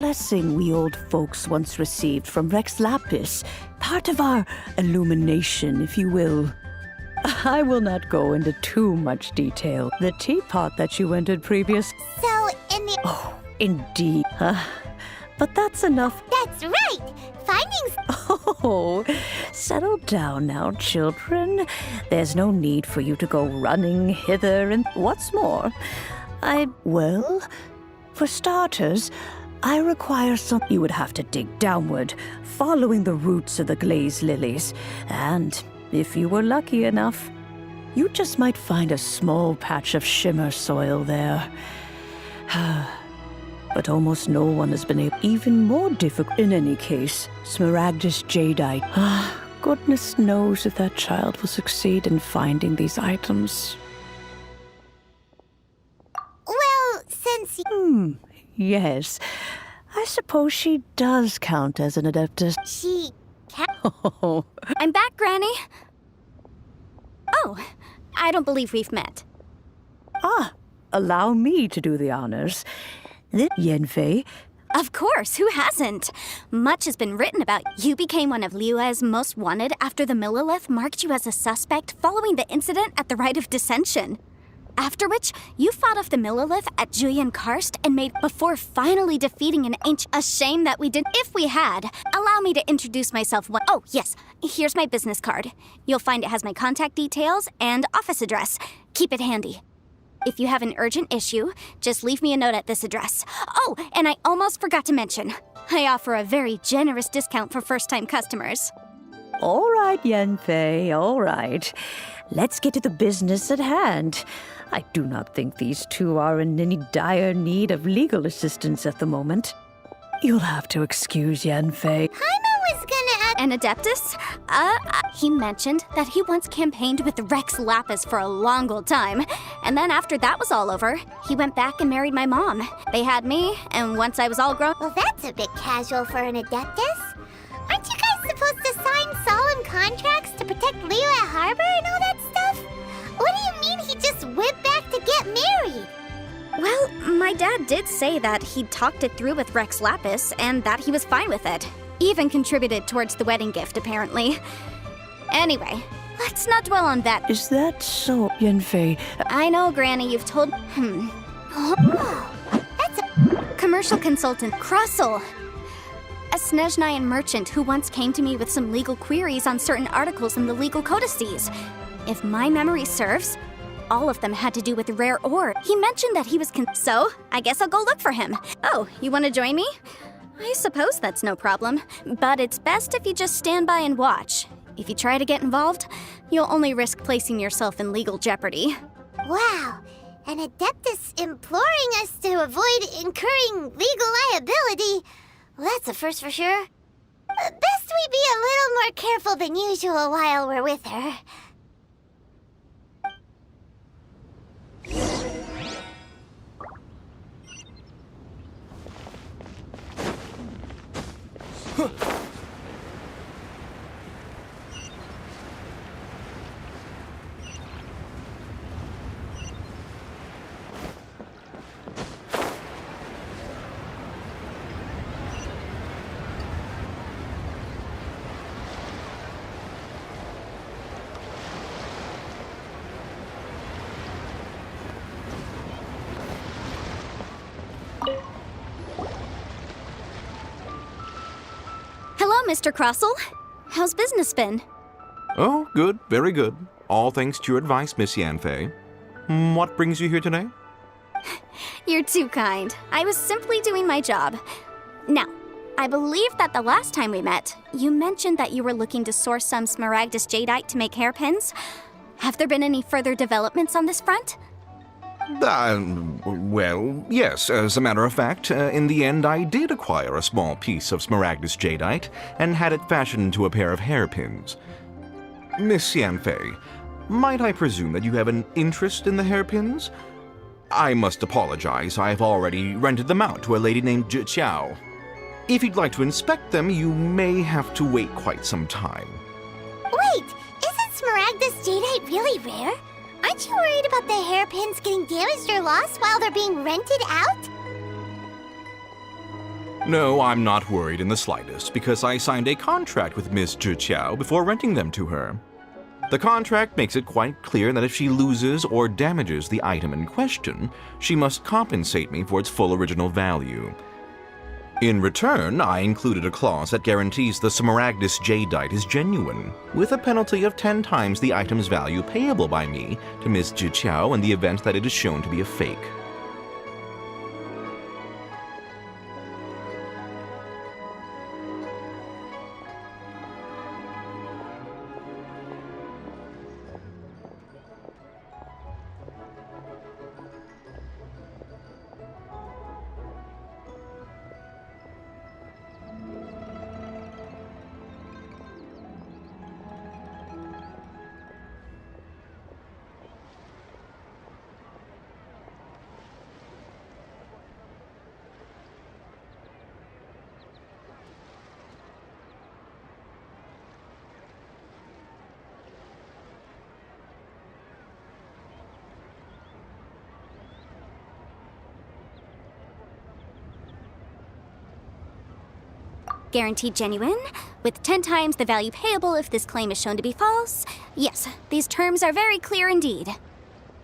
blessing we old folks once received from Rex Lapis, part of our illumination, if you will. I will not go into too much detail. The teapot that you entered previous... So, in the... Oh, indeed. But that's enough. That's right! Findings... Oh, settle down now, children. There's no need for you to go running hither and... What's more, well, for starters, I require some... You would have to dig downward, following the roots of the glazed lilies. And if you were lucky enough, you just might find a small patch of shimmer soil there. But almost no one has been able... Even more difficult... In any case, Smaragdus Jadeite. Goodness knows if that child will succeed in finding these items. Well, since... Yes. I suppose she does count as an adeptus. She... Oh. I'm back, Granny. Oh, I don't believe we've met. Allow me to do the honors. Yanfei. Of course, who hasn't? Much has been written about you became one of Liyue's most wanted after the Millilith marked you as a suspect following the incident at the Rite of Dissension. After which, you fought off the Millilith at Julian Karst and made before finally defeating an ancient... A shame that we didn't. If we had, allow me to introduce myself one... Oh, yes, here's my business card. You'll find it has my contact details and office address. Keep it handy. If you have an urgent issue, just leave me a note at this address. Oh, and I almost forgot to mention, I offer a very generous discount for first-time customers. All right, Yanfei, all right. Let's get to the business at hand. I do not think these two are in any dire need of legal assistance at the moment. You'll have to excuse Yanfei. Paimon was gonna ask... An Adeptus? He mentioned that he once campaigned with Rex Lapis for a long old time. And then after that was all over, he went back and married my mom. They had me, and once I was all grown... Well, that's a bit casual for an Adeptus. Aren't you guys supposed to sign solemn contracts to protect Liyue Harbor and all that stuff? What do you mean he just went back to get married? Well, my dad did say that he'd talked it through with Rex Lapis and that he was fine with it. Even contributed towards the wedding gift, apparently. Anyway, let's not dwell on that. Is that so, Yanfei? I know, Granny, you've told... That's a... Commercial consultant, Crossel. A Snezhnayan merchant who once came to me with some legal queries on certain articles in the legal codices. If my memory serves, all of them had to do with rare ore. He mentioned that he was so I guess I'll go look for him. Oh, you want to join me? I suppose that's no problem, but it's best if you just stand by and watch. If you try to get involved, you'll only risk placing yourself in legal jeopardy. Wow, an Adeptus imploring us to avoid incurring legal liability. Well, that's a first for sure. Best we be a little more careful than usual while we're with her. Hello, Mr. Crossel. How's business been? Oh, good, very good. All thanks to your advice, Miss Yanfei. What brings you here today? You're too kind. I was simply doing my job. Now, I believe that the last time we met, you mentioned that you were looking to source some Smaragdus Jadeite to make hairpins. Have there been any further developments on this front? Well, yes. As a matter of fact, in the end, I did acquire a small piece of Smaragdus Jadeite and had it fashioned into a pair of hairpins. Miss Yanfei, might I presume that you have an interest in the hairpins? I must apologize. I've already rented them out to a lady named Zhi Qiao. If you'd like to inspect them, you may have to wait quite some time. Wait, isn't Smaragdus Jadeite really rare? Aren't you worried about the hairpins getting damaged or lost while they're being rented out? No, I'm not worried in the slightest, because I signed a contract with Miss Zhiqiao before renting them to her. The contract makes it quite clear that if she loses or damages the item in question, she must compensate me for its full original value. In return, I included a clause that guarantees the Smaragdus jadeite is genuine, with a penalty of 10 times the item's value payable by me to Miss Zhiqiao in the event that it is shown to be a fake. Guaranteed genuine, with 10 times the value payable if this claim is shown to be false. Yes, these terms are very clear indeed.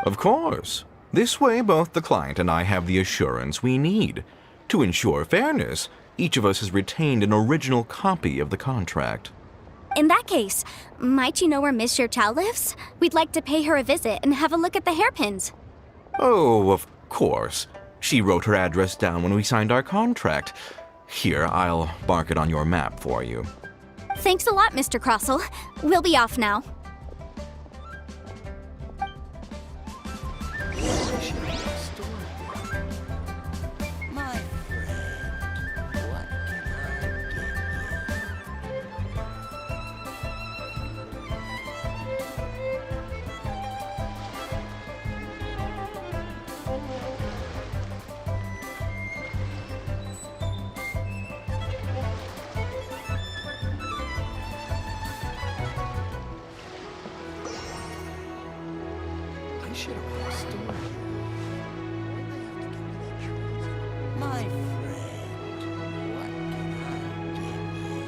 Of course. This way, both the client and I have the assurance we need. To ensure fairness, each of us has retained an original copy of the contract. In that case, might you know where Miss Zhiqiao lives? We'd like to pay her a visit and have a look at the hairpins. Oh, of course. She wrote her address down when we signed our contract. Here, I'll mark it on your map for you. Thanks a lot, Mr. Crossell. We'll be off now. My friend, what can I give you?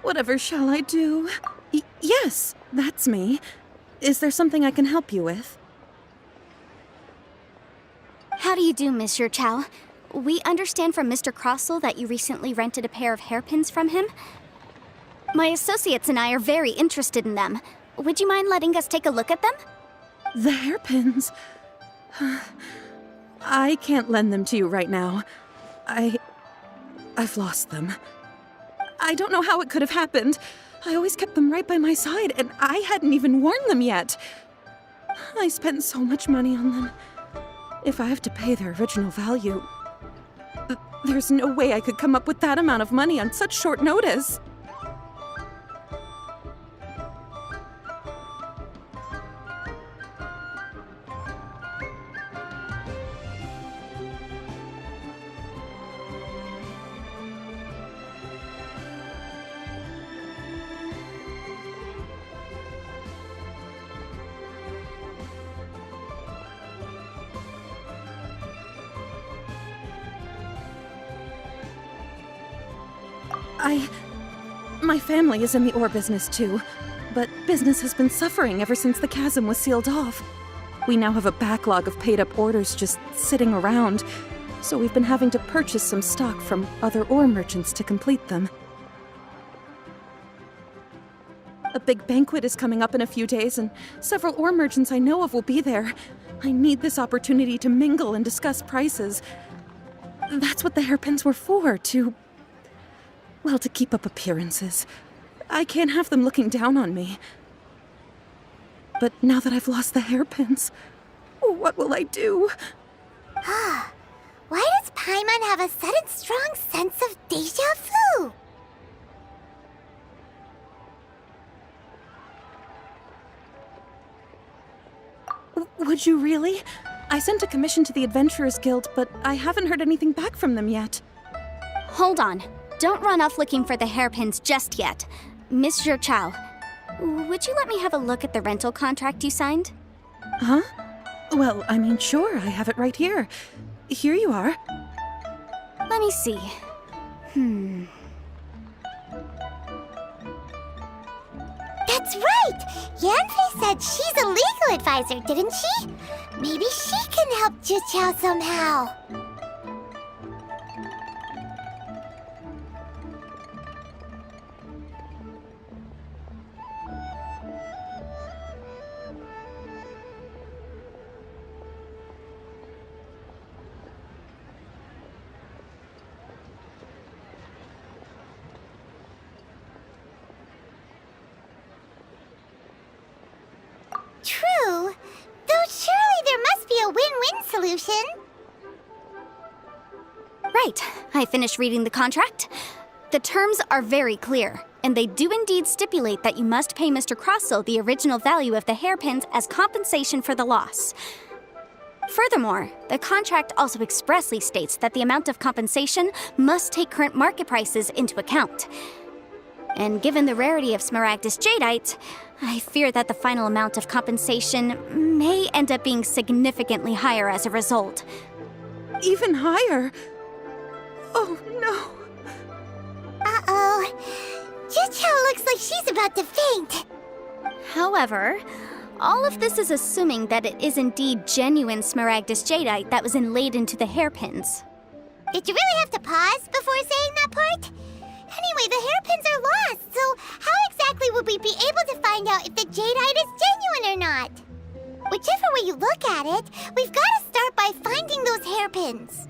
Whatever shall I do? Yes, that's me. Is there something I can help you with? How do you do, Miss Zhiqiao? We understand from Mr. Crossell that you recently rented a pair of hairpins from him. My associates and I are very interested in them. Would you mind letting us take a look at them? The hairpins? I can't lend them to you right now. I've lost them. I don't know how it could have happened. I always kept them right by my side, and I hadn't even worn them yet. I spent so much money on them. If I have to pay their original value, there's no way I could come up with that amount of money on such short notice. My family is in the ore business too, but business has been suffering ever since the chasm was sealed off. We now have a backlog of paid-up orders just sitting around, so we've been having to purchase some stock from other ore merchants to complete them. A big banquet is coming up in a few days, and several ore merchants I know of will be there. I need this opportunity to mingle and discuss prices. That's what the hairpins were for, well, to keep up appearances. I can't have them looking down on me. But now that I've lost the hairpins, what will I do? Why does Paimon have a sudden strong sense of deja vu? Would you really? I sent a commission to the Adventurers Guild, but I haven't heard anything back from them yet. Hold on. Don't run off looking for the hairpins just yet. Miss Chow, would you let me have a look at the rental contract you signed? Huh? Well, I mean, sure, I have it right here. Here you are. Let me see. That's right! Yanfei said she's a legal advisor, didn't she? Maybe she can help Juqiao somehow. True, though surely there must be a win-win solution. Right. I finished reading the contract. The terms are very clear, and they do indeed stipulate that you must pay Mr. Crossell the original value of the hairpins as compensation for the loss. Furthermore, the contract also expressly states that the amount of compensation must take current market prices into account. And given the rarity of Smaragdus Jadeite, I fear that the final amount of compensation may end up being significantly higher as a result. Even higher? Oh, no. Uh-oh. Juqiao looks like she's about to faint. However, all of this is assuming that it is indeed genuine Smaragdus Jadeite that was inlaid into the hairpins. Did you really have to pause before saying that part? Anyway, the hairpins are lost, so how exactly would we be able to find out if the jadeite is genuine or not? Whichever way you look at it, we've got to start by finding those hairpins.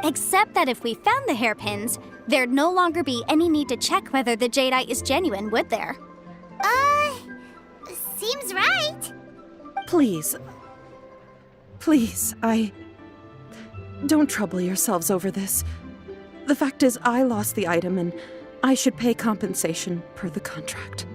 Except that if we found the hairpins, there'd no longer be any need to check whether the jadeite is genuine, would there? Seems right. Please. Please, Don't trouble yourselves over this. The fact is, I lost the item and I should pay compensation per the contract.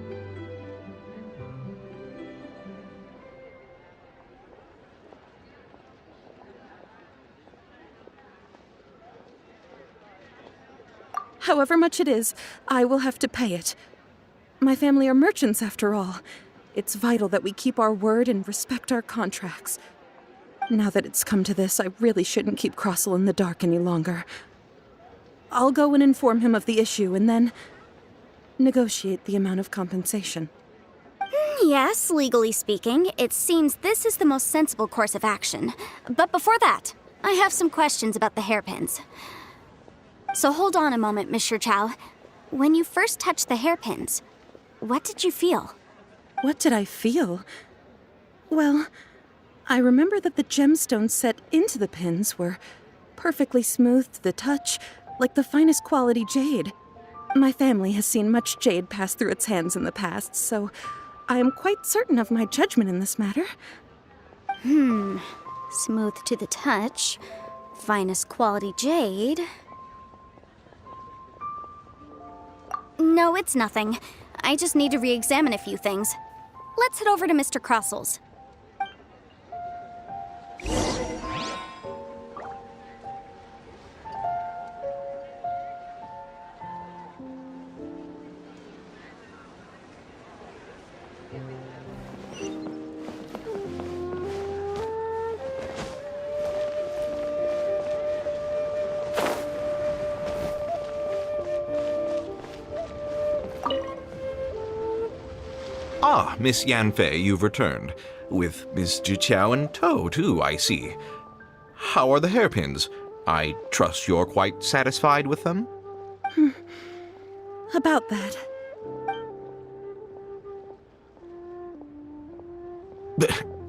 However much it is, I will have to pay it. My family are merchants, after all. It's vital that we keep our word and respect our contracts. Now that it's come to this, I really shouldn't keep Crossell in the dark any longer. I'll go and inform him of the issue and then negotiate the amount of compensation. Yes, legally speaking, it seems this is the most sensible course of action. But before that, I have some questions about the hairpins. So hold on a moment, Mr. Chow. When you first touched the hairpins, what did you feel? What did I feel? Well, I remember that the gemstones set into the pins were perfectly smooth to the touch, like the finest quality jade. My family has seen much jade pass through its hands in the past, so I am quite certain of my judgment in this matter. Smooth to the touch, finest quality jade. No, it's nothing. I just need to re-examine a few things. Let's head over to Mr. Crossell's. Ah, Miss Yanfei, you've returned. With Miss Juqiao in tow, too, I see. How are the hairpins? I trust you're quite satisfied with them? About that.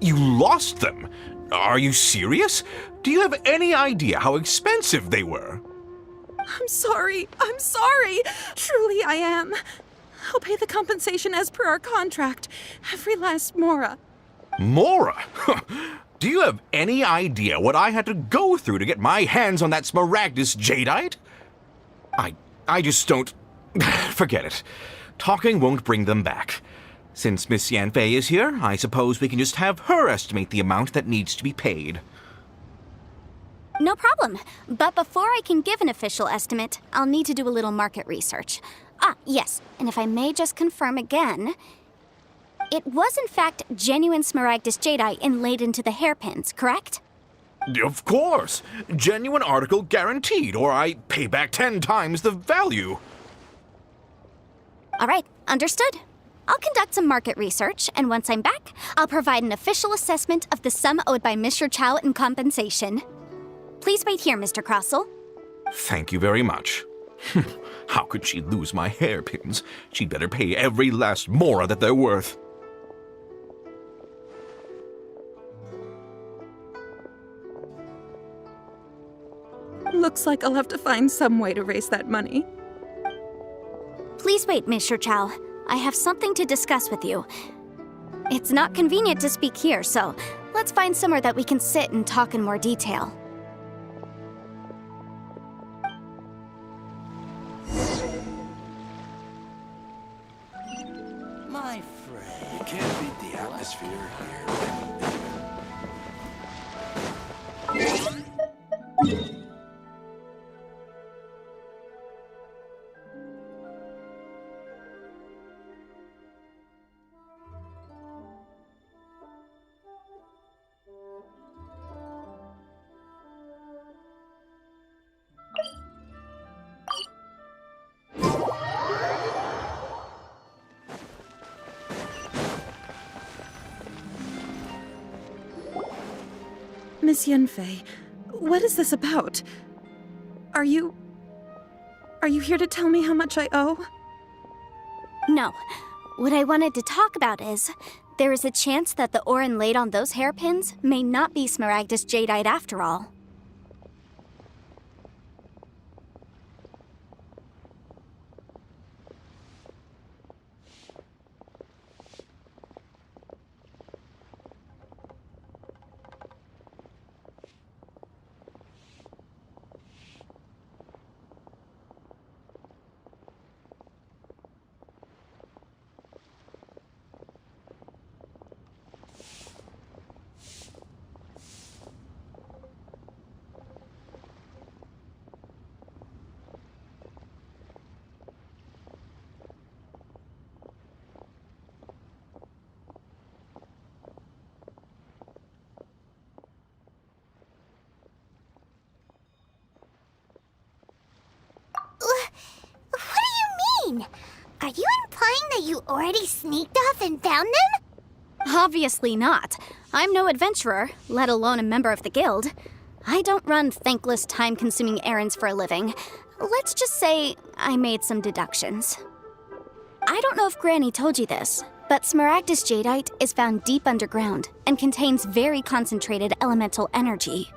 You lost them? Are you serious? Do you have any idea how expensive they were? I'm sorry. Truly, I am. I'll pay the compensation as per our contract. Every last mora. Mora? Do you have any idea what I had to go through to get my hands on that Smaragdus jadeite? I just don't... Forget it. Talking won't bring them back. Since Miss Yanfei is here, I suppose we can just have her estimate the amount that needs to be paid. No problem. But before I can give an official estimate, I'll need to do a little market research. Ah, yes, and if I may just confirm again, it was in fact genuine Smaragdus jadeite inlaid into the hairpins, correct? Of course! Genuine article guaranteed, or I pay back 10 times the value. All right, understood. I'll conduct some market research, and once I'm back, I'll provide an official assessment of the sum owed by Mr. Chow in compensation. Please wait here, Mr. Crossell. Thank you very much. How could she lose my hairpins? She'd better pay every last mora that they're worth. Looks like I'll have to find some way to raise that money. Please wait, Mr. Chow. I have something to discuss with you. It's not convenient to speak here, so let's find somewhere that we can sit and talk in more detail. My friend. You can't beat the atmosphere here. Miss Yanfei, what is this about? Are you here to tell me how much I owe? No. What I wanted to talk about is, there is a chance that the ore inlaid on those hairpins may not be Smaragdus jadeite after all. What do you mean? Are you implying that you already sneaked off and found them? Obviously not. I'm no adventurer, let alone a member of the guild. I don't run thankless, time-consuming errands for a living. Let's just say I made some deductions. I don't know if Granny told you this, but Smaragdus jadeite is found deep underground and contains very concentrated elemental energy.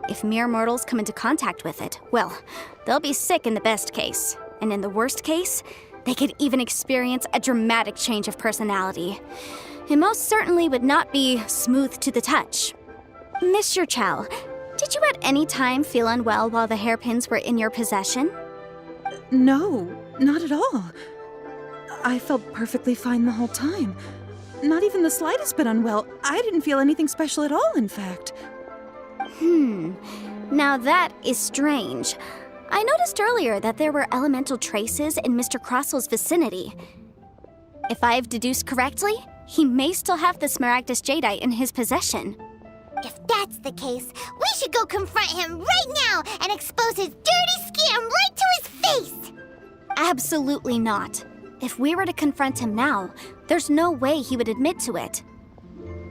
If mere mortals come into contact with it, well, they'll be sick in the best case. And in the worst case, they could even experience a dramatic change of personality. It most certainly would not be smooth to the touch. Mr. Chow, did you at any time feel unwell while the hairpins were in your possession? No, not at all. I felt perfectly fine the whole time. Not even the slightest bit unwell. I didn't feel anything special at all, in fact. Now that is strange. I noticed earlier that there were elemental traces in Mr. Crossell's vicinity. If I've deduced correctly, he may still have the Smaragdus jadeite in his possession. If that's the case, we should go confront him right now and expose his dirty scam right to his face! Absolutely not. If we were to confront him now, there's no way he would admit to it.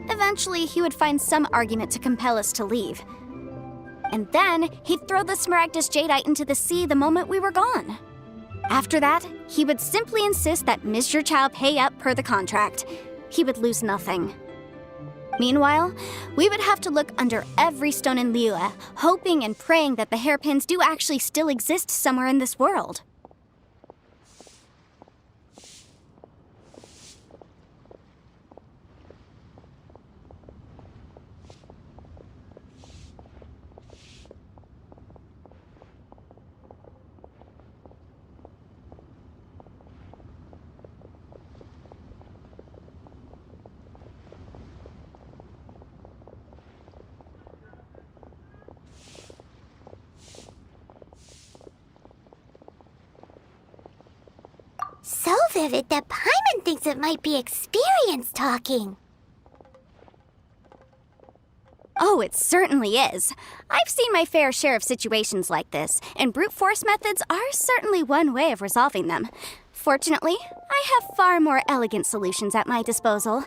Eventually, he would find some argument to compel us to leave. And then, he'd throw the Smaragdus jadeite into the sea the moment we were gone. After that, he would simply insist that Mr. Chow pay up per the contract. He would lose nothing. Meanwhile, we would have to look under every stone in Liyue, hoping and praying that the hairpins do actually still exist somewhere in this world. So vivid that Paimon thinks it might be experience talking. Oh, it certainly is. I've seen my fair share of situations like this, and brute force methods are certainly one way of resolving them. Fortunately, I have far more elegant solutions at my disposal.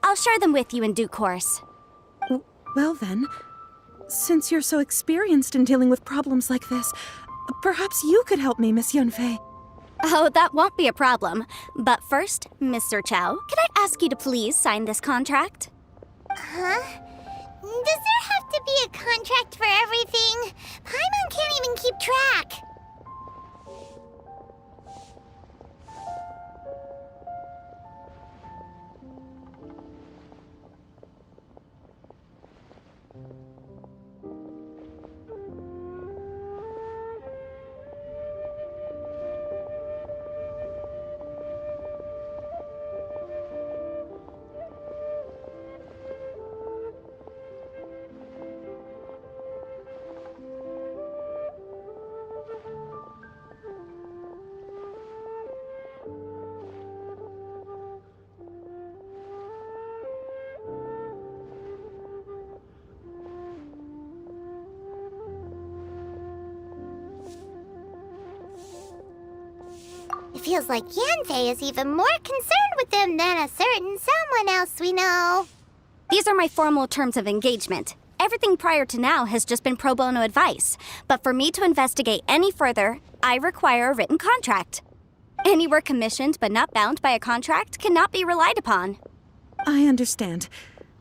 I'll share them with you in due course. Well then, since you're so experienced in dealing with problems like this, perhaps you could help me, Miss Yunfei. Oh, that won't be a problem. But first, Mr. Chow, could I ask you to please sign this contract? Huh? Does there have to be a contract for everything? Paimon can't even keep track. It feels like Yanfei is even more concerned with them than a certain someone else we know. These are my formal terms of engagement. Everything prior to now has just been pro bono advice. But for me to investigate any further, I require a written contract. Any work commissioned but not bound by a contract cannot be relied upon. I understand.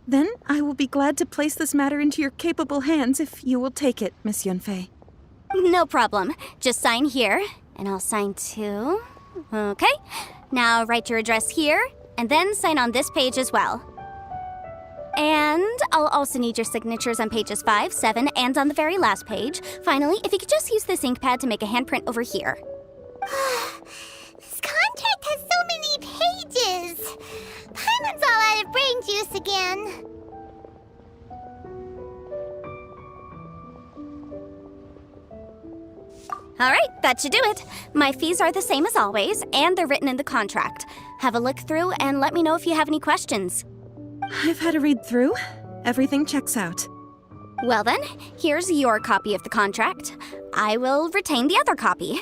Then I will be glad to place this matter into your capable hands if you will take it, Miss Yunfei. No problem. Just sign here, and I'll sign too. Okay. Now write your address here, and then sign on this page as well. And I'll also need your signatures on pages 5, 7, and on the very last page. Finally, if you could just use this ink pad to make a handprint over here. This contract has so many pages. Paimon's all out of brain juice again. All right, that should do it. My fees are the same as always, and they're written in the contract. Have a look through and let me know if you have any questions. I've had a read through. Everything checks out. Well then, here's your copy of the contract. I will retain the other copy.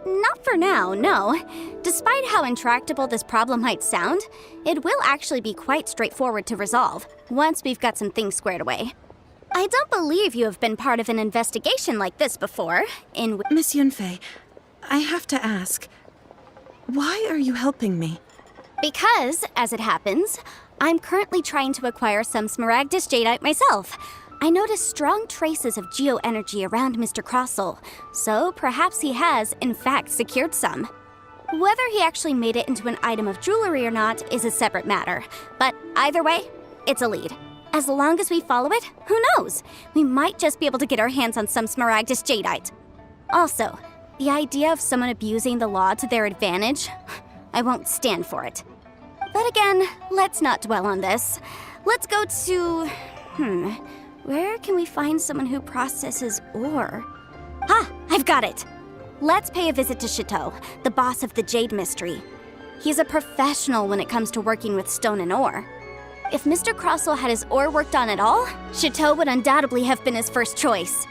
Not for now, no. Despite how intractable this problem might sound, it will actually be quite straightforward to resolve, once we've got some things squared away. I don't believe you have been part of an investigation like this before, in which— Miss Yunfei, I have to ask, why are you helping me? Because, as it happens, I'm currently trying to acquire some Smaragdus Jadeite myself. I noticed strong traces of geoenergy around Mr. Crossel, so perhaps he has, in fact, secured some. Whether he actually made it into an item of jewelry or not is a separate matter, but either way, it's a lead. As long as we follow it, who knows? We might just be able to get our hands on some Smaragdus Jadeite. Also, the idea of someone abusing the law to their advantage, I won't stand for it. But again, let's not dwell on this. Let's go to... where can we find someone who processes ore? I've got it! Let's pay a visit to Chateau, the boss of the Jade Mystery. He's a professional when it comes to working with stone and ore. If Mr. Crossell had his ore worked on at all, Chateau would undoubtedly have been his first choice.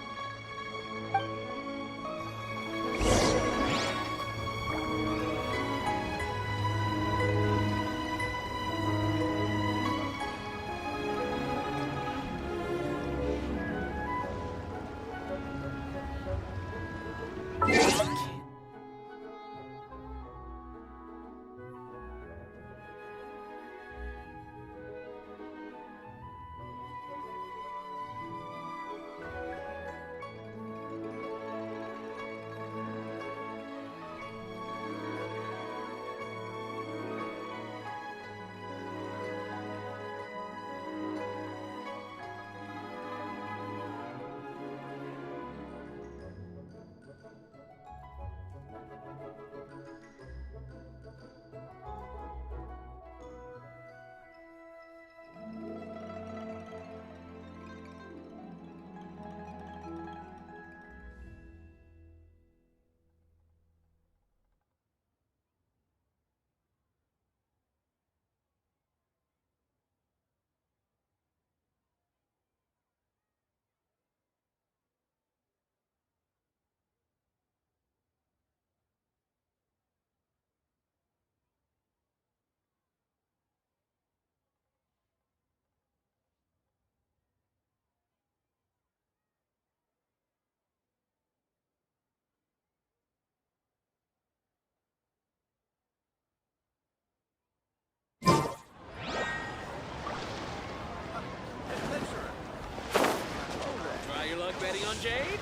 Try your luck betting on Jade?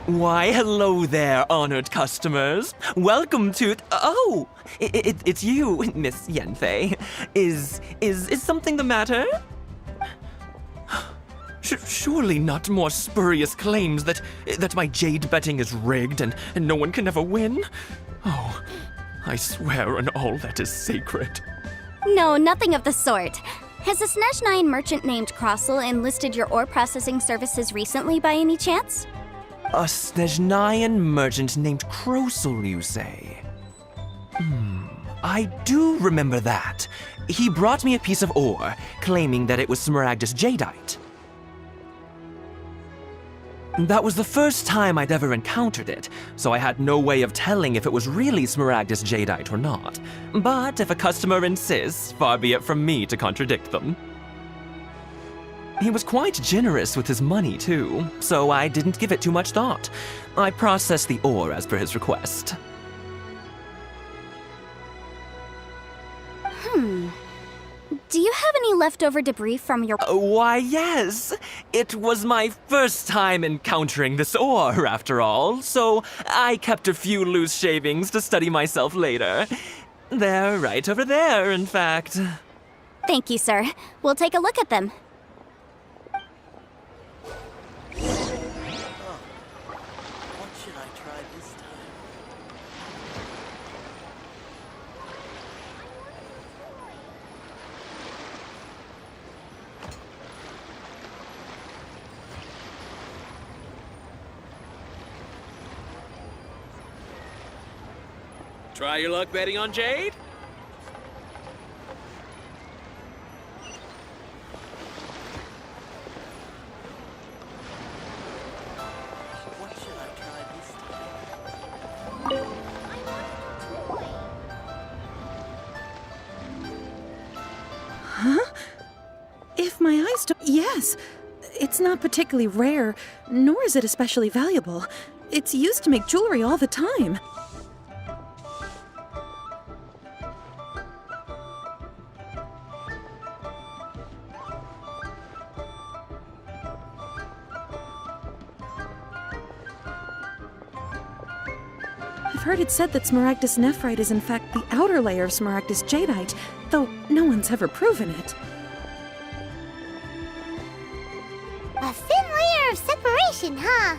Why, hello there, honored customers. Welcome to. Oh, it's you, Miss Yanfei. Is something the matter? Surely not more spurious claims that my jade betting is rigged and no one can ever win? Oh, I swear on all that is sacred. No, nothing of the sort. Has a Snezhnine merchant named Crossell enlisted your ore processing services recently by any chance? A Snezhnine merchant named Crossell, you say? I do remember that. He brought me a piece of ore, claiming that it was Smaragdus jadeite. That was the first time I'd ever encountered it, so I had no way of telling if it was really Smaragdus jadeite or not. But if a customer insists, far be it from me to contradict them. He was quite generous with his money, too, so I didn't give it too much thought. I processed the ore as per his request. Do you have any leftover debris from your... Why, yes. It was my first time encountering this ore, after all, so I kept a few loose shavings to study myself later. They're right over there, in fact. Thank you, sir. We'll take a look at them. What should I try this time? Try your luck betting on Jade? What should I try this time? If my eyes don't... Yes. It's not particularly rare, nor is it especially valuable. It's used to make jewelry all the time. I've heard it said that Smaragdus nephrite is in fact the outer layer of Smaragdus jadeite, though no one's ever proven it. A thin layer of separation, huh?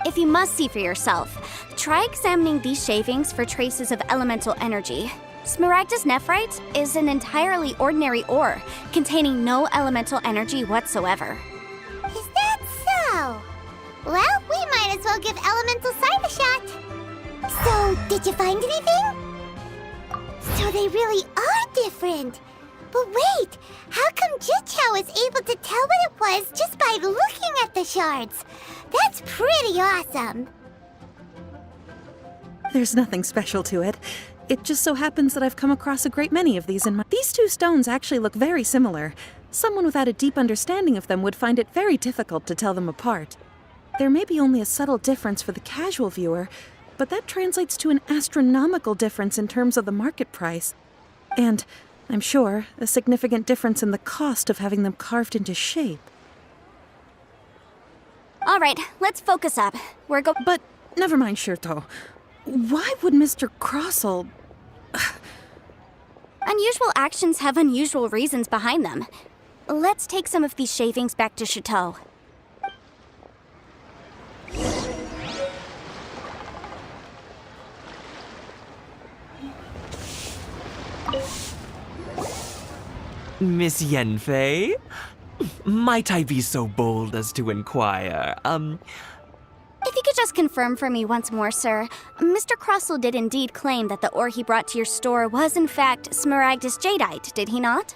If you must see for yourself, try examining these shavings for traces of elemental energy. Smaragdus nephrite is an entirely ordinary ore, containing no elemental energy whatsoever. Is that so? Well, we might as well give Elemental Sight a shot. So, did you find anything? So they really are different. But wait, how come Jichao was able to tell what it was just by looking at the shards? That's pretty awesome. There's nothing special to it. It just so happens that I've come across a great many of these in my... These two stones actually look very similar. Someone without a deep understanding of them would find it very difficult to tell them apart. There may be only a subtle difference for the casual viewer, but that translates to an astronomical difference in terms of the market price. And, I'm sure, a significant difference in the cost of having them carved into shape. All right, let's focus up. But, never mind, Shirto. Why would Mr. Crossell... Unusual actions have unusual reasons behind them. Let's take some of these shavings back to Chateau. Miss Yanfei? Might I be so bold as to inquire, If you could just confirm for me once more, sir. Mr. Crossell did indeed claim that the ore he brought to your store was in fact Smaragdus Jadeite, did he not?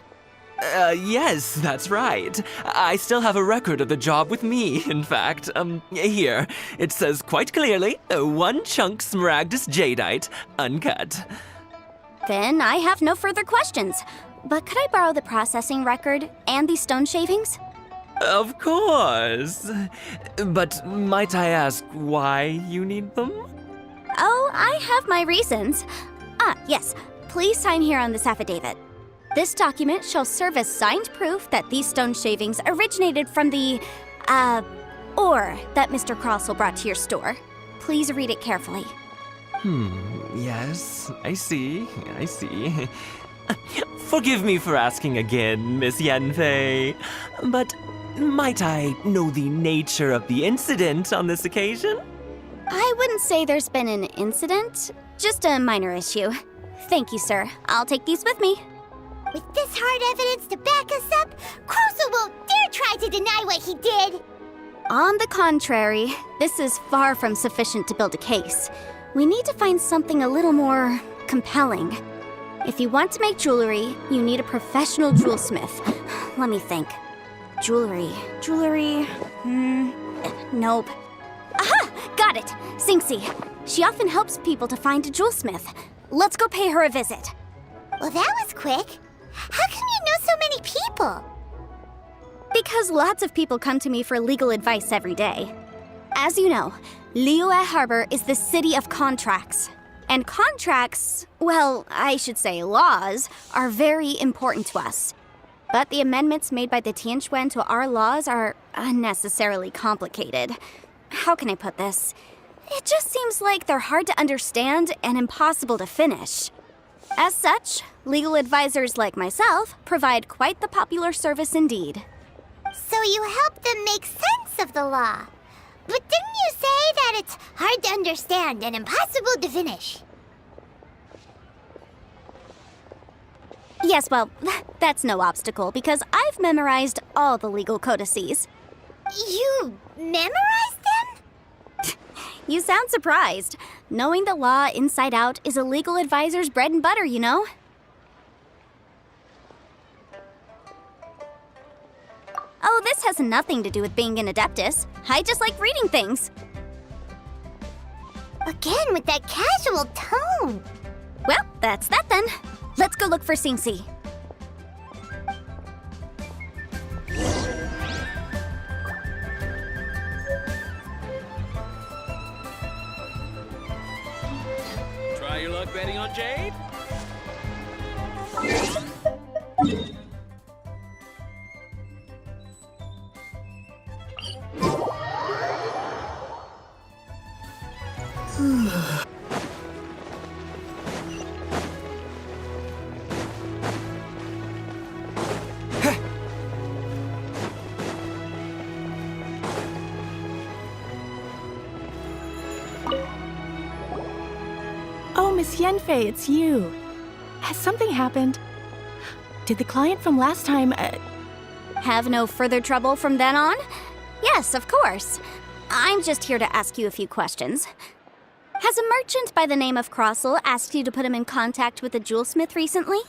Yes, that's right. I still have a record of the job with me, in fact. Here. It says quite clearly, 1 chunk Smaragdus Jadeite, uncut. Then I have no further questions. But could I borrow the processing record and these stone shavings? Of course. But might I ask why you need them? Oh, I have my reasons. Yes. Please sign here on this affidavit. This document shall serve as signed proof that these stone shavings originated from the, ore that Mr. Crossell brought to your store. Please read it carefully. Yes, I see. Forgive me for asking again, Miss Yanfei, but might I know the nature of the incident on this occasion? I wouldn't say there's been an incident, just a minor issue. Thank you, sir. I'll take these with me. With this hard evidence to back us up, Crossell won't dare try to deny what he did. On the contrary, this is far from sufficient to build a case. We need to find something a little more compelling. If you want to make jewelry, you need a professional jewelsmith. Let me think. Jewelry. Nope. Aha! Got it! Singxi. She often helps people to find a jewelsmith. Let's go pay her a visit. Well, that was quick. How come you know so many people? Because lots of people come to me for legal advice every day. As you know, Liyue Harbor is the city of contracts. And contracts, well, I should say laws, are very important to us. But the amendments made by the Tianquan to our laws are unnecessarily complicated. How can I put this? It just seems like they're hard to understand and impossible to finish. As such, legal advisors like myself provide quite the popular service indeed. So you help them make sense of the law. But didn't you say that it's hard to understand and impossible to finish? Yes, well, that's no obstacle because I've memorized all the legal codices. You memorized them? You sound surprised. Knowing the law inside out is a legal advisor's bread and butter, you know? Oh, this has nothing to do with being an adeptus. I just like reading things. Again, with that casual tone. Well, that's that then. Let's go look for Singxi. Try your luck betting on Jade? Oh, Miss Yanfei, it's you. Has something happened? Did the client from last time, Have no further trouble from then on? Yes, of course. I'm just here to ask you a few questions. Has a merchant by the name of Crossel asked you to put him in contact with a jewelsmith recently?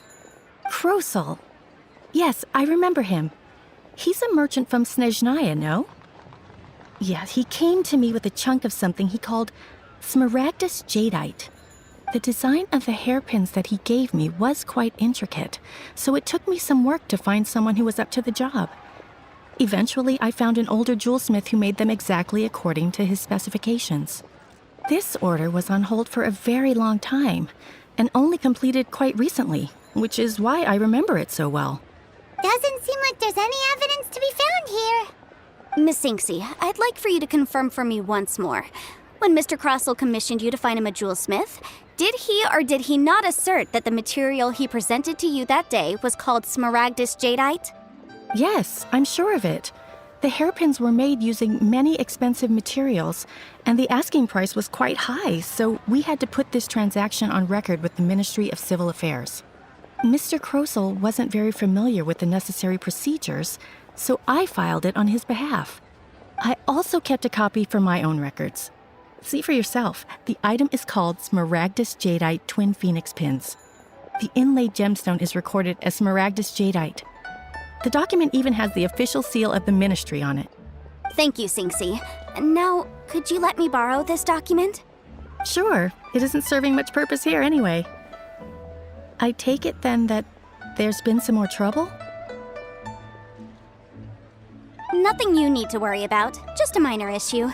Krosel. Yes, I remember him. He's a merchant from Snezhnaya, no? Yeah, he came to me with a chunk of something he called Smaragdus Jadeite. The design of the hairpins that he gave me was quite intricate, so it took me some work to find someone who was up to the job. Eventually, I found an older jewelsmith who made them exactly according to his specifications. This order was on hold for a very long time, and only completed quite recently, which is why I remember it so well. Doesn't seem like there's any evidence to be found here. Miss Inksy, I'd like for you to confirm for me once more. When Mr. Crossel commissioned you to find him a jewelsmith, did he or did he not assert that the material he presented to you that day was called Smaragdus Jadeite? Yes, I'm sure of it. The hairpins were made using many expensive materials, and the asking price was quite high, so we had to put this transaction on record with the Ministry of Civil Affairs. Mr. Krosel wasn't very familiar with the necessary procedures, so I filed it on his behalf. I also kept a copy for my own records. See for yourself, the item is called Smaragdus Jadeite Twin Phoenix Pins. The inlaid gemstone is recorded as Smaragdus Jadeite. The document even has the official seal of the ministry on it. Thank you, Sinksy. Now, could you let me borrow this document? Sure, it isn't serving much purpose here anyway. I take it then that there's been some more trouble? Nothing you need to worry about, just a minor issue.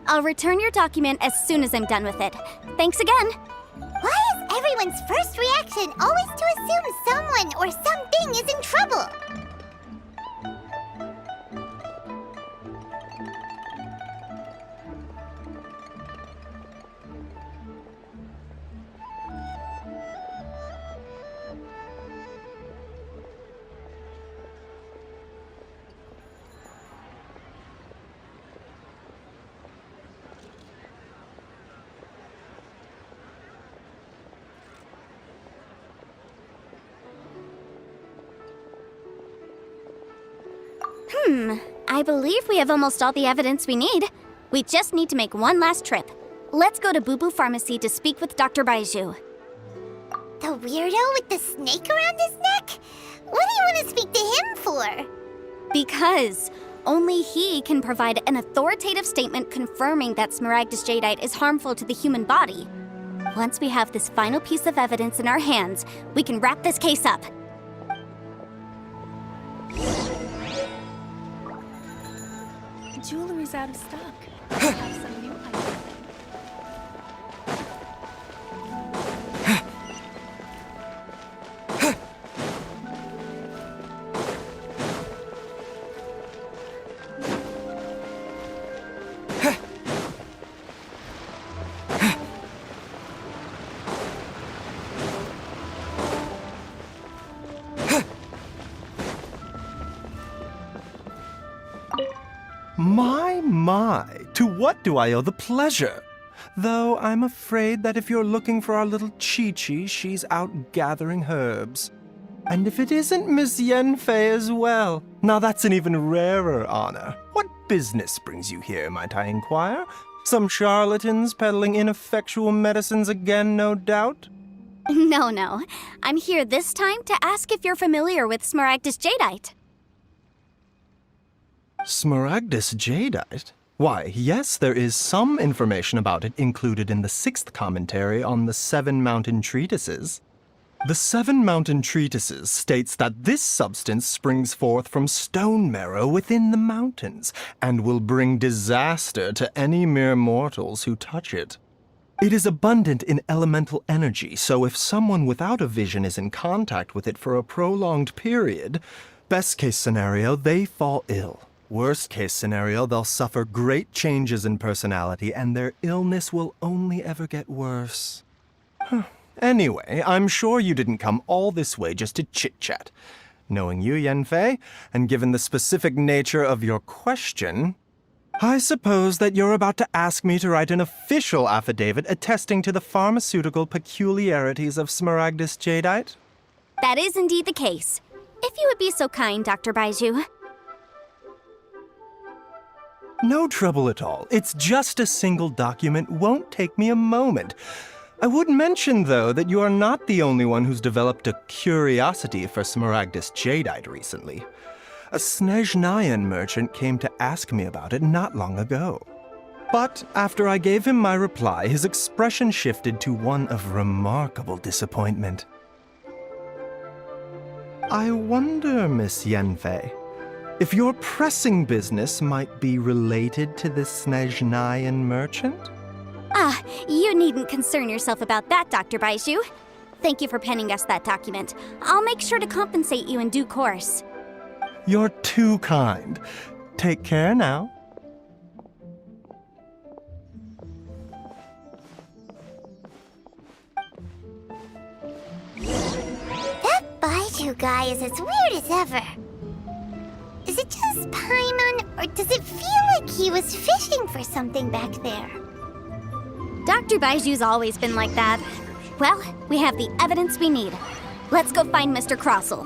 I'll return your document as soon as I'm done with it. Thanks again. Why is everyone's first reaction always to assume someone or something is in trouble? I believe we have almost all the evidence we need. We just need to make one last trip. Let's go to Boo Boo Pharmacy to speak with Dr. Baiju. The weirdo with the snake around his neck? What do you want to speak to him for? Because only he can provide an authoritative statement confirming that Smaragdus Jadeite is harmful to the human body. Once we have this final piece of evidence in our hands, we can wrap this case up. Jewelry's out of stock. I have some new items. My, to what do I owe the pleasure? Though I'm afraid that if you're looking for our little Chi-Chi, she's out gathering herbs. And if it isn't Miss Yenfei as well, now that's an even rarer honor. What business brings you here, might I inquire? Some charlatans peddling ineffectual medicines again, no doubt? No. I'm here this time to ask if you're familiar with Smaragdus Jadeite. Smaragdus Jadeite? Why, yes, there is some information about it included in the 6th commentary on the 7 Mountain Treatises. The 7 Mountain Treatises states that this substance springs forth from stone marrow within the mountains, and will bring disaster to any mere mortals who touch it. It is abundant in elemental energy, so if someone without a vision is in contact with it for a prolonged period, best case scenario, they fall ill. Worst case scenario, they'll suffer great changes in personality, and their illness will only ever get worse. Anyway, I'm sure you didn't come all this way just to chit-chat. Knowing you, Yenfei, and given the specific nature of your question, I suppose that you're about to ask me to write an official affidavit attesting to the pharmaceutical peculiarities of Smaragdus Jadeite? That is indeed the case. If you would be so kind, Dr. Baiju. No trouble at all. It's just a single document. Won't take me a moment. I would mention, though, that you are not the only one who's developed a curiosity for Smaragdus jadeite recently. A Snezhnayan merchant came to ask me about it not long ago. But after I gave him my reply, his expression shifted to one of remarkable disappointment. I wonder, Miss Yanfei, if your pressing business might be related to this Snezhnayan merchant? Ah, you needn't concern yourself about that, Dr. Baizhu. Thank you for penning us that document. I'll make sure to compensate you in due course. You're too kind. Take care now. That Baizhu guy is as weird as ever. Is it just Paimon, or does it feel like he was fishing for something back there? Dr. Baiju's always been like that. Well, we have the evidence we need. Let's go find Mr. Crossell.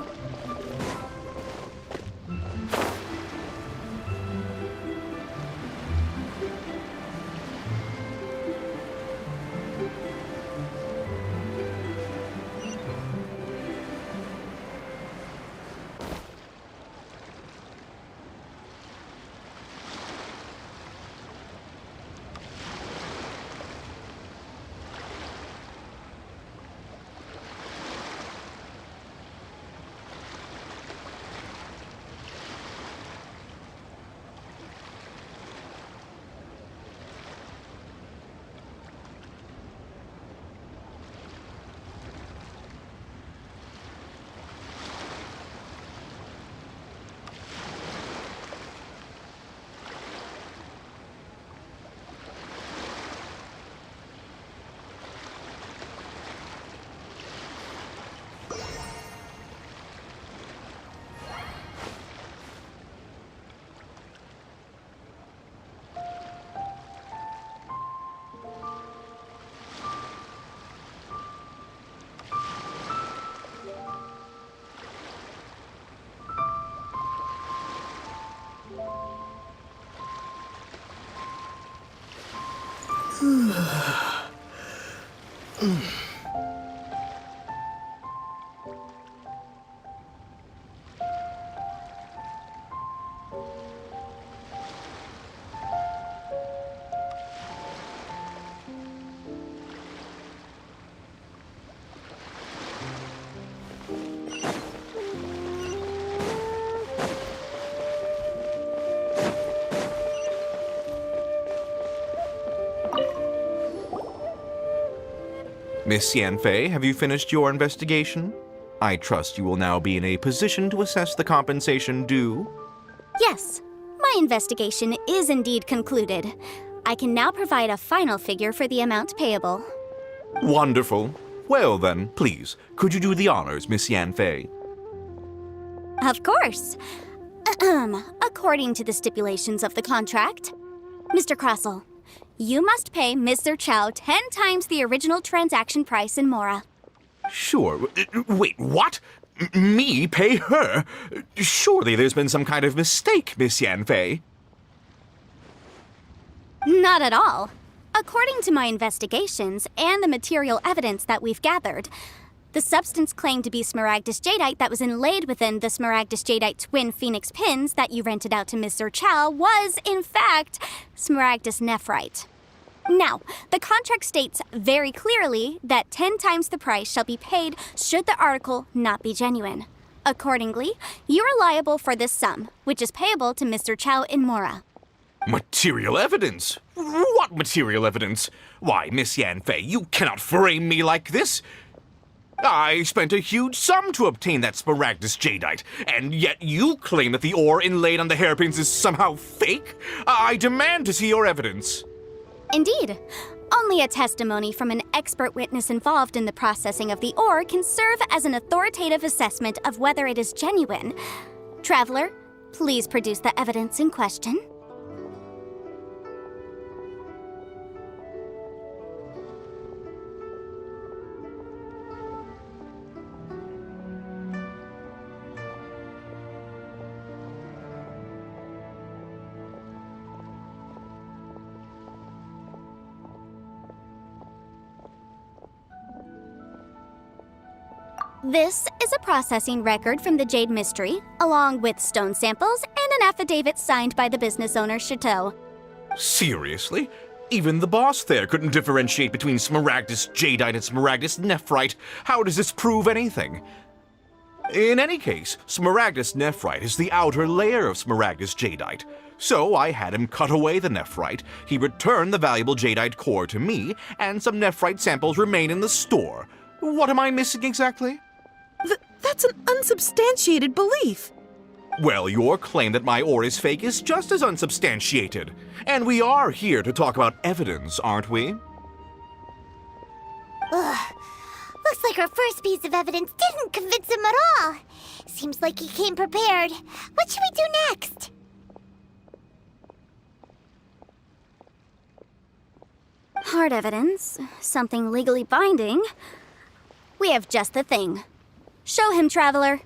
Miss Yanfei, have you finished your investigation? I trust you will now be in a position to assess the compensation due. Yes, my investigation is indeed concluded. I can now provide a final figure for the amount payable. Wonderful. Well then, please, could you do the honors, Miss Yanfei? Of course. According to the stipulations of the contract, Mr. Crossell, you must pay Mr. Chow 10 times the original transaction price in Mora. Sure. Wait, what? Me pay her? Surely there's been some kind of mistake, Miss Yanfei. Not at all. According to my investigations and the material evidence that we've gathered, the substance claimed to be Smaragdus jadeite that was inlaid within the Smaragdus jadeite twin phoenix pins that you rented out to Mr. Chow was, in fact, Smaragdus nephrite. Now, the contract states very clearly that 10 times the price shall be paid should the article not be genuine. Accordingly, you are liable for this sum, which is payable to Mr. Chow in Mora. Material evidence? What material evidence? Why, Miss Yanfei, you cannot frame me like this. I spent a huge sum to obtain that Smaragdus jadeite, and yet you claim that the ore inlaid on the hairpins is somehow fake? I demand to see your evidence. Indeed. Only a testimony from an expert witness involved in the processing of the ore can serve as an authoritative assessment of whether it is genuine. Traveler, please produce the evidence in question. This is a processing record from the Jade Mystery, along with stone samples and an affidavit signed by the business owner, Chateau. Seriously? Even the boss there couldn't differentiate between Smaragdus Jadeite and Smaragdus Nephrite. How does this prove anything? In any case, Smaragdus Nephrite is the outer layer of Smaragdus Jadeite. So I had him cut away the Nephrite, he returned the valuable Jadeite core to me, and some Nephrite samples remain in the store. What am I missing exactly? That's an unsubstantiated belief. Well, your claim that my ore is fake is just as unsubstantiated. And we are here to talk about evidence, aren't we? Ugh. Looks like our first piece of evidence didn't convince him at all. Seems like he came prepared. What should we do next? Hard evidence, something legally binding. We have just the thing. Show him, Traveler.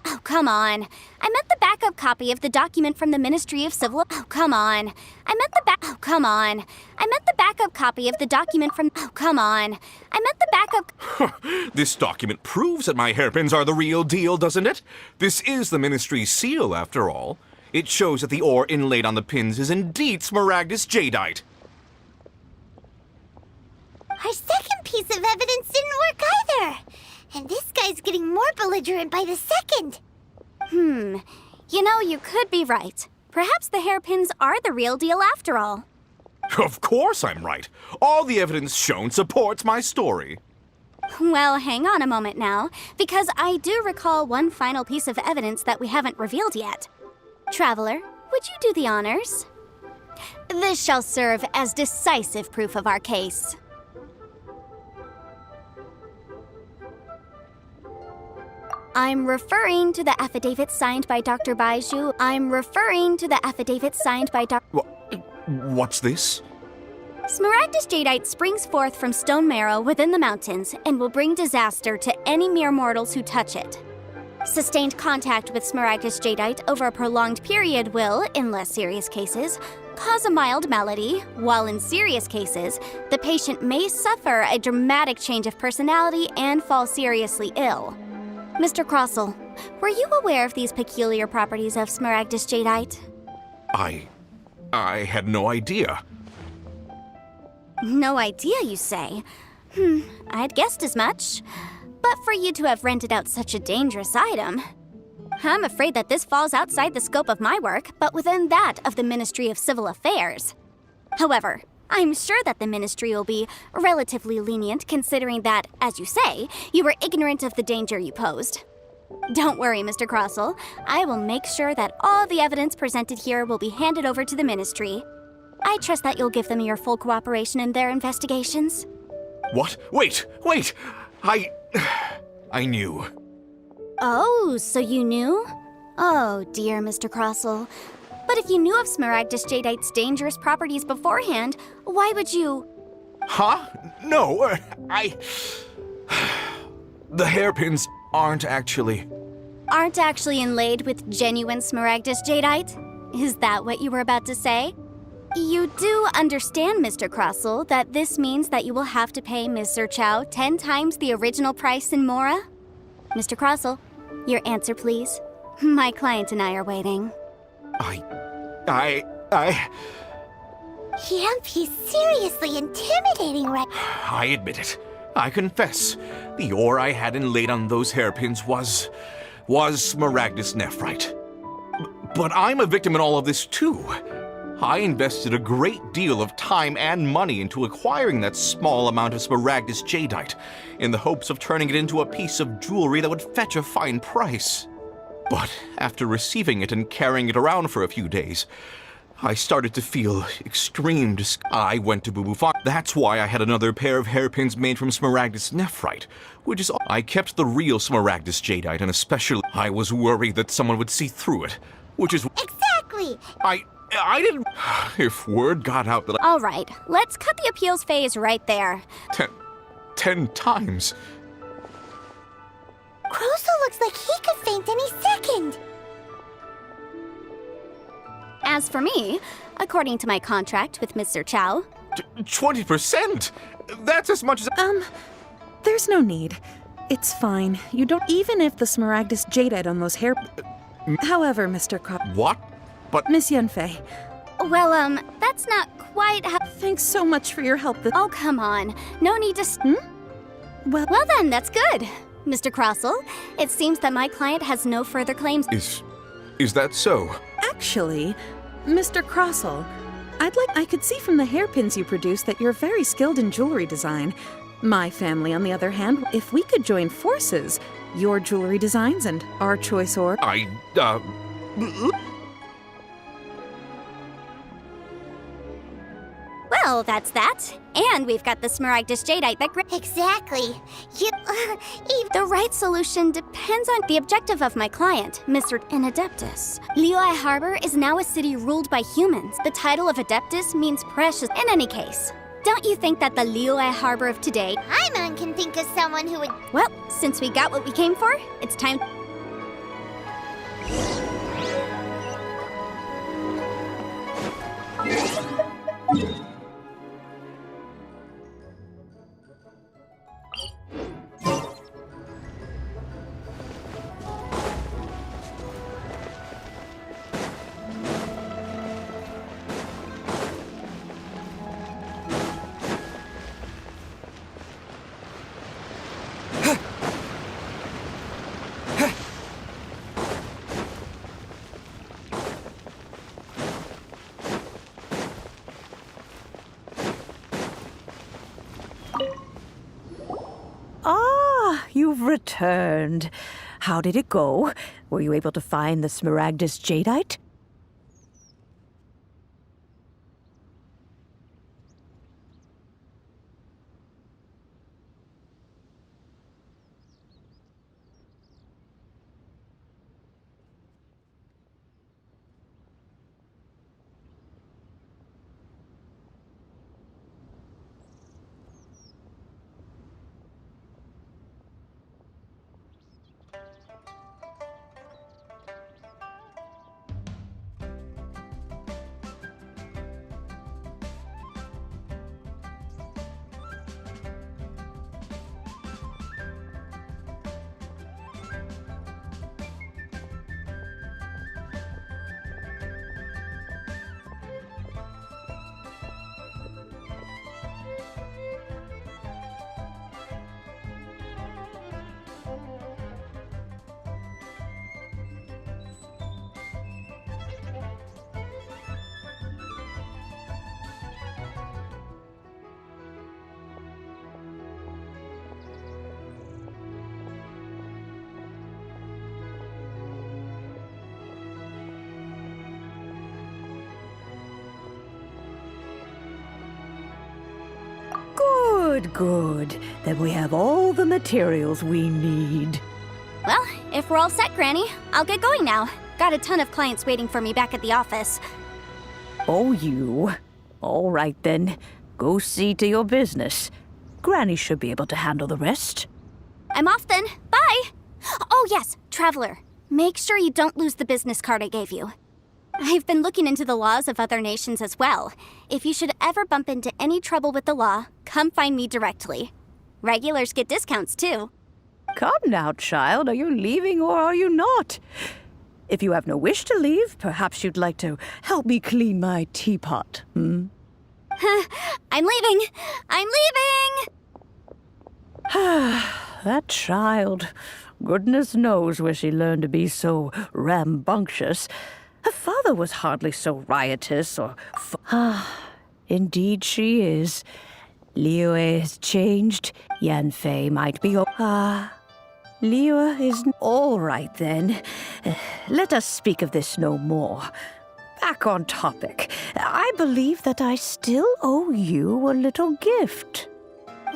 Oh, come on. I meant the backup copy of the document from the Ministry of Civil... Oh, come on. I meant the Oh, come on. I meant the backup copy of the document from... Oh, come on. I meant the backup... This document proves that my hairpins are the real deal, doesn't it? This is the Ministry's seal, after all. It shows that the ore inlaid on the pins is indeed Smaragdus Jadeite. Our second piece of evidence didn't work either. And this guy's getting more belligerent by the second. You know, you could be right. Perhaps the hairpins are the real deal after all. Of course I'm right. All the evidence shown supports my story. Well, hang on a moment now, because I do recall one final piece of evidence that we haven't revealed yet. Traveler, would you do the honors? This shall serve as decisive proof of our case. I'm referring to the affidavit signed by Dr. Baiju. I'm referring to the affidavit signed by Dr. What's this? Smaragdus Jadeite springs forth from stone marrow within the mountains and will bring disaster to any mere mortals who touch it. Sustained contact with Smaragdus Jadeite over a prolonged period will, in less serious cases, cause a mild malady, while in serious cases, the patient may suffer a dramatic change of personality and fall seriously ill. Mr. Crossell, were you aware of these peculiar properties of Smaragdus Jadeite? I had no idea. No idea, you say? I'd guessed as much. But for you to have rented out such a dangerous item... I'm afraid that this falls outside the scope of my work, but within that of the Ministry of Civil Affairs. However, I'm sure that the Ministry will be relatively lenient considering that, as you say, you were ignorant of the danger you posed. Don't worry, Mr. Crossell. I will make sure that all the evidence presented here will be handed over to the Ministry. I trust that you'll give them your full cooperation in their investigations. What? Wait! I knew. Oh, so you knew? Oh, dear, Mr. Crossell. But if you knew of Smaragdus Jadeite's dangerous properties beforehand, why would you... Huh? No, The hairpins aren't actually inlaid with genuine Smaragdus Jadeite? Is that what you were about to say? You do understand, Mr. Crossell, that this means that you will have to pay Ms. Zerchow 10 times the original price in Mora? Mr. Crossell, your answer, please. My client and I are waiting. Yep, he's seriously intimidating right... I admit it. I confess. The ore I had inlaid on those hairpins was Smaragdus Nephrite. But I'm a victim in all of this too. I invested a great deal of time and money into acquiring that small amount of Smaragdus Jadeite, in the hopes of turning it into a piece of jewelry that would fetch a fine price. But after receiving it and carrying it around for a few days, I started to feel extreme I went to Boo Boo Farm. That's why I had another pair of hairpins made from Smaragdus Nephrite, which is I kept the real Smaragdus Jadeite, and especially I was worried that someone would see through it, which is... Exactly! I didn't... If word got out that All right, let's cut the appeals phase right there. 10 times. Crossell looks like he could faint any second. As for me, according to my contract with Ms. Zerchow, 20%? That's as much as... There's no need. It's fine. You don't even if the Smaragdus jadeite on those hair... However, Mr. What? But... Miss Yanfei, Well, that's not quite how... thanks so much for your help. Oh, come on. No need to... Well, Well then, that's good. Mr. Crossell, it seems that my client has no further claims. Is that so? actually, Mr. Crossell, I could see from the hairpins you produce that you're very skilled in jewelry design. My family, on the other hand, if we could join forces, your jewelry designs and our choice or... Well, that's that. And we've got the Smaragdus jadeite that... Exactly. You, The right solution depends on the objective of my client, Mr. Adeptus. Liyue Harbor is now a city ruled by humans. The title of Adeptus means precious in any case. Don't you think that the Liyue Harbor of today... Paimon can think of someone who would... Well, since we got what we came for, it's time... Ah, you've returned. How did it go? Were you able to find the Smaragdus jadeite? Good. Then we have all the materials we need. Well, if we're all set, Granny, I'll get going now. Got a ton of clients waiting for me back at the office. Oh, you. All right, then. Go see to your business. Granny should be able to handle the rest. I'm off then. Bye! Oh, yes, Traveler. Make sure you don't lose the business card I gave you. I've been looking into the laws of other nations as well. If you should ever bump into any trouble with the law, come find me directly. Regulars get discounts, too. Come now, child. Are you leaving or are you not? If you have no wish to leave, perhaps you'd like to help me clean my teapot, I'm leaving! I'm leaving! That child. Goodness knows where she learned to be so rambunctious. Her father was hardly so riotous or... Indeed she is. Liyue has changed. Yanfei might be... Liyue is... All right, then. Let us speak of this no more. Back on topic. I believe that I still owe you a little gift.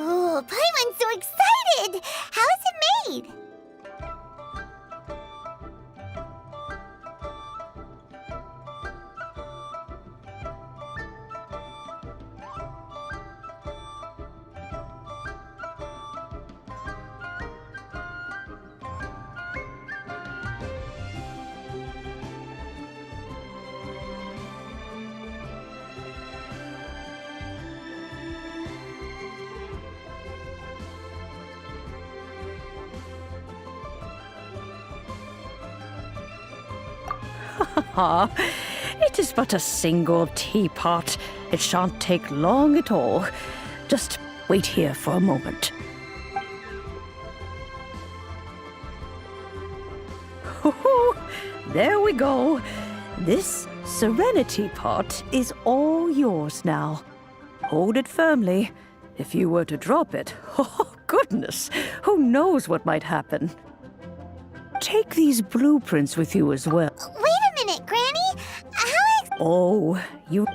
Oh, Paimon's so excited! How is it made? It is but a single teapot. It shan't take long at all. Just wait here for a moment. There we go. This Serenity Pot is all yours now. Hold it firmly. If you were to drop it, oh goodness, who knows what might happen. Take these blueprints with you as well. Wait a minute, Granny. Oh, you...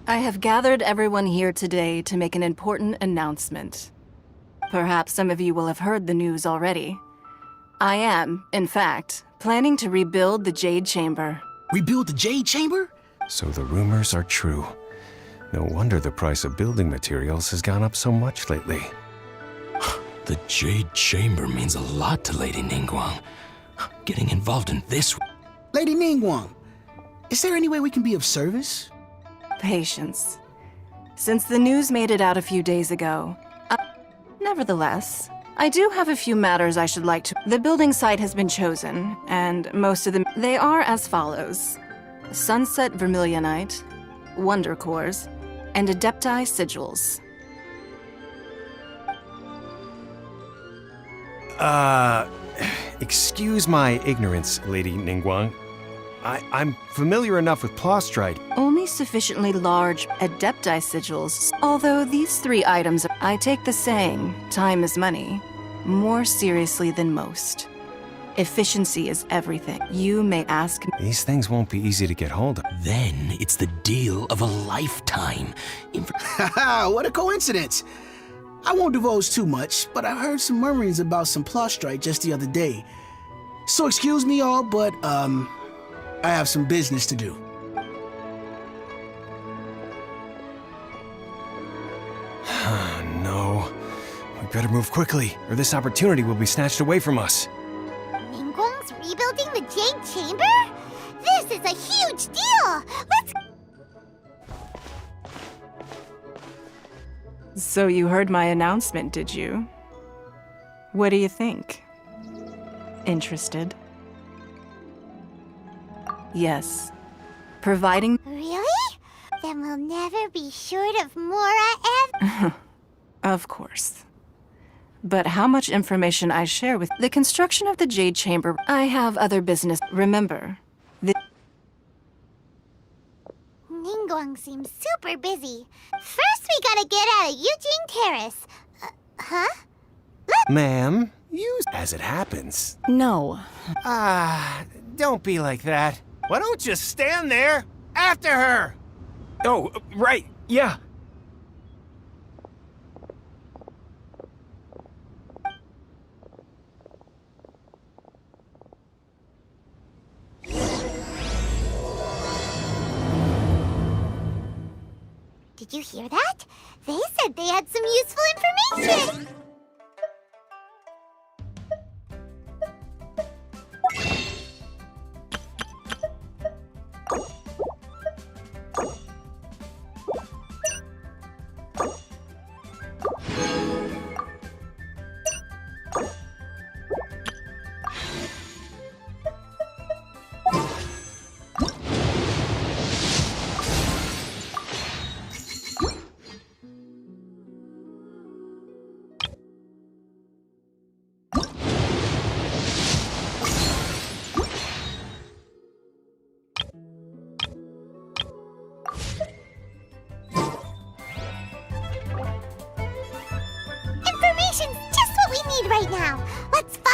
I have gathered everyone here today to make an important announcement. Perhaps some of you will have heard the news already. I am, in fact, planning to rebuild the Jade Chamber. Rebuild the Jade Chamber? So the rumors are true. No wonder the price of building materials has gone up so much lately. The Jade Chamber means a lot to Lady Ningguang. Getting involved in this... Lady Ningguang, is there any way we can be of service? Patience. Since the news made it out a few days ago. Nevertheless, I do have a few matters I should like to... The building site has been chosen, and most of them... They are as follows. Sunset Vermilionite, Wonder Cores, and Adepti Sigils. Excuse my ignorance, Lady Ningguang. I'm familiar enough with Plostrite. Only sufficiently large Adepti Sigils. Although these three items, I take the saying, time is money, more seriously than most. Efficiency is everything. You may ask... These things won't be easy to get hold of. Then it's the deal of a lifetime. Haha, what a coincidence. I won't divulge too much, but I heard some murmurings about some Plostrite just the other day. So excuse me all, but, I have some business to do. No. We better move quickly, or this opportunity will be snatched away from us. Ningguang's rebuilding the Jade Chamber? This is a huge deal! Let's... So you heard my announcement, did you? What do you think? Interested? Yes. Providing... Really? Then we'll never be short of Mora and... Of course. But how much information I share with... The construction of the Jade Chamber, I have other business. Remember, Ningguang seems super busy. First we gotta get out of Eugene Terrace. Huh? Ma'am, as it happens. No. Don't be like that. Why don't you stand there after her? Oh, right, yeah. Did you hear that? They said they had some useful information.